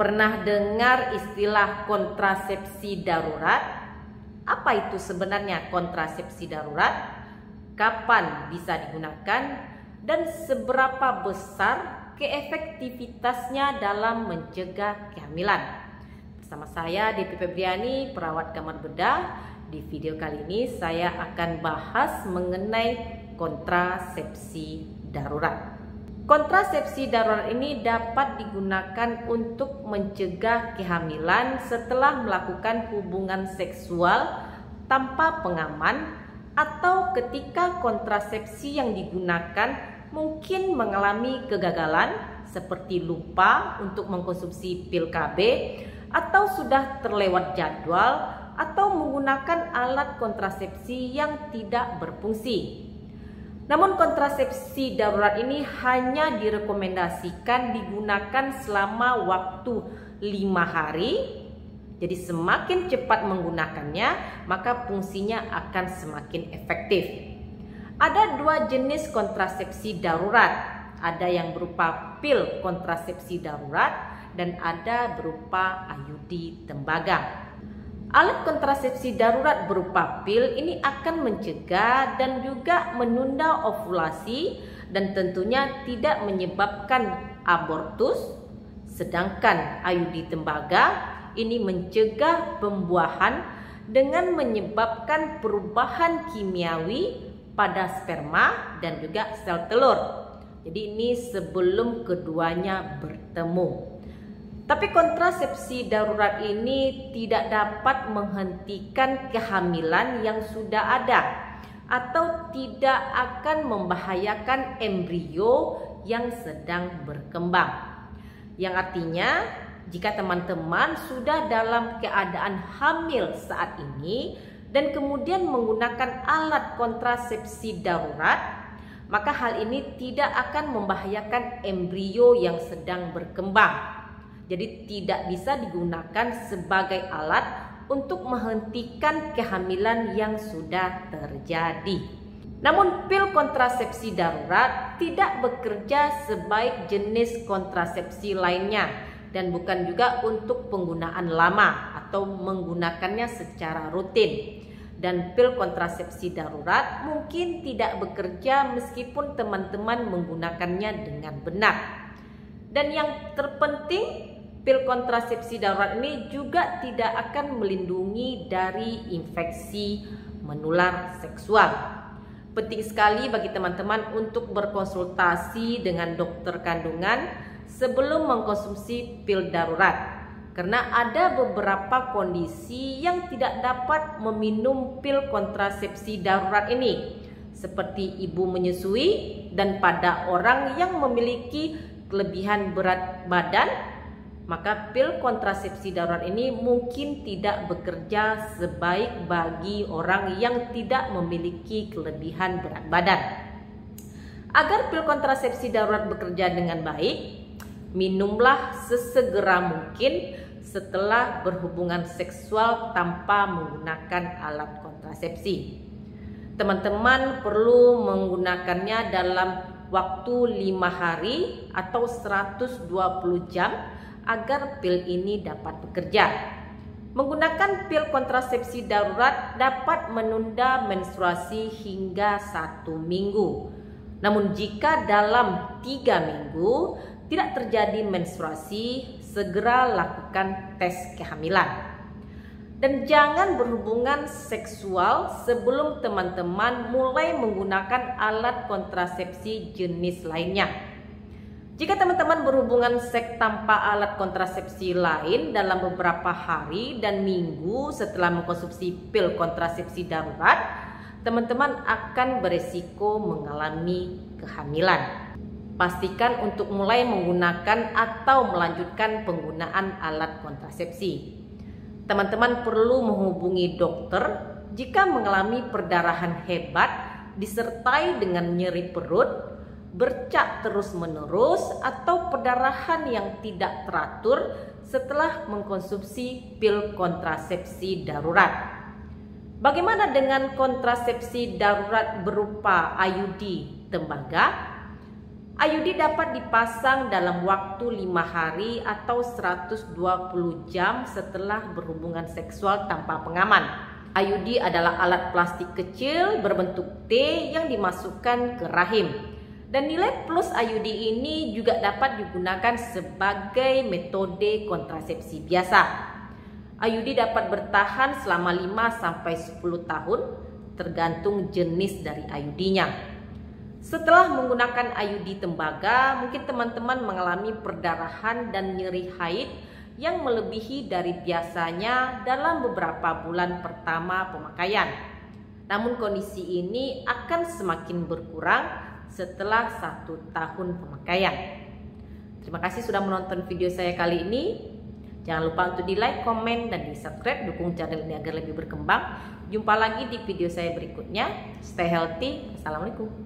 Pernah dengar istilah kontrasepsi darurat? Apa itu sebenarnya kontrasepsi darurat? Kapan bisa digunakan? Dan seberapa besar keefektivitasnya dalam mencegah kehamilan? Bersama saya Devi Febriani, perawat kamar bedah. Di video kali ini saya akan bahas mengenai kontrasepsi darurat. Kontrasepsi darurat ini dapat digunakan untuk mencegah kehamilan setelah melakukan hubungan seksual tanpa pengaman atau ketika kontrasepsi yang digunakan mungkin mengalami kegagalan seperti lupa untuk mengkonsumsi pil KB atau sudah terlewat jadwal atau menggunakan alat kontrasepsi yang tidak berfungsi. Namun kontrasepsi darurat ini hanya direkomendasikan digunakan selama waktu 5 hari. Jadi semakin cepat menggunakannya, maka fungsinya akan semakin efektif. Ada 2 jenis kontrasepsi darurat. Ada yang berupa pil kontrasepsi darurat dan ada berupa IUD tembaga. Alat kontrasepsi darurat berupa pil ini akan mencegah dan juga menunda ovulasi dan tentunya tidak menyebabkan abortus. Sedangkan IUD tembaga ini mencegah pembuahan dengan menyebabkan perubahan kimiawi pada sperma dan juga sel telur. Jadi ini sebelum keduanya bertemu. Tapi kontrasepsi darurat ini tidak dapat menghentikan kehamilan yang sudah ada atau tidak akan membahayakan embrio yang sedang berkembang. Yang artinya jika teman-teman sudah dalam keadaan hamil saat ini dan kemudian menggunakan alat kontrasepsi darurat, maka hal ini tidak akan membahayakan embrio yang sedang berkembang. Jadi tidak bisa digunakan sebagai alat untuk menghentikan kehamilan yang sudah terjadi. Namun pil kontrasepsi darurat tidak bekerja sebaik jenis kontrasepsi lainnya dan bukan juga untuk penggunaan lama atau menggunakannya secara rutin. Dan pil kontrasepsi darurat mungkin tidak bekerja meskipun teman-teman menggunakannya dengan benar. Dan yang terpenting, pil kontrasepsi darurat ini juga tidak akan melindungi dari infeksi menular seksual. Penting sekali bagi teman-teman untuk berkonsultasi dengan dokter kandungan sebelum mengkonsumsi pil darurat. Karena ada beberapa kondisi yang tidak dapat meminum pil kontrasepsi darurat ini, seperti ibu menyusui dan pada orang yang memiliki kelebihan berat badan. Maka pil kontrasepsi darurat ini mungkin tidak bekerja sebaik bagi orang yang tidak memiliki kelebihan berat badan. Agar pil kontrasepsi darurat bekerja dengan baik, minumlah sesegera mungkin setelah berhubungan seksual tanpa menggunakan alat kontrasepsi. Teman-teman perlu menggunakannya dalam waktu 5 hari atau 120 jam agar pil ini dapat bekerja. Menggunakan pil kontrasepsi darurat dapat menunda menstruasi hingga 1 minggu. Namun jika dalam 3 minggu tidak terjadi menstruasi, segera lakukan tes kehamilan. Dan jangan berhubungan seksual sebelum teman-teman mulai menggunakan alat kontrasepsi jenis lainnya. Jika teman-teman berhubungan seks tanpa alat kontrasepsi lain dalam beberapa hari dan minggu setelah mengkonsumsi pil kontrasepsi darurat, teman-teman akan beresiko mengalami kehamilan. Pastikan untuk mulai menggunakan atau melanjutkan penggunaan alat kontrasepsi. Teman-teman perlu menghubungi dokter jika mengalami perdarahan hebat disertai dengan nyeri perut, bercak terus-menerus atau perdarahan yang tidak teratur setelah mengkonsumsi pil kontrasepsi darurat. Bagaimana dengan kontrasepsi darurat berupa IUD tembaga? IUD dapat dipasang dalam waktu 5 hari atau 120 jam setelah berhubungan seksual tanpa pengaman. IUD adalah alat plastik kecil berbentuk T yang dimasukkan ke rahim. Dan nilai plus IUD ini juga dapat digunakan sebagai metode kontrasepsi biasa. IUD dapat bertahan selama 5-10 tahun tergantung jenis dari IUD-nya. Setelah menggunakan IUD tembaga, mungkin teman-teman mengalami perdarahan dan nyeri haid yang melebihi dari biasanya dalam beberapa bulan pertama pemakaian. Namun kondisi ini akan semakin berkurang setelah 1 tahun pemakaian. Terima kasih sudah menonton video saya kali ini. Jangan lupa untuk di like, komen, dan di subscribe. Dukung channel ini agar lebih berkembang. Jumpa lagi di video saya berikutnya. Stay healthy. Assalamualaikum.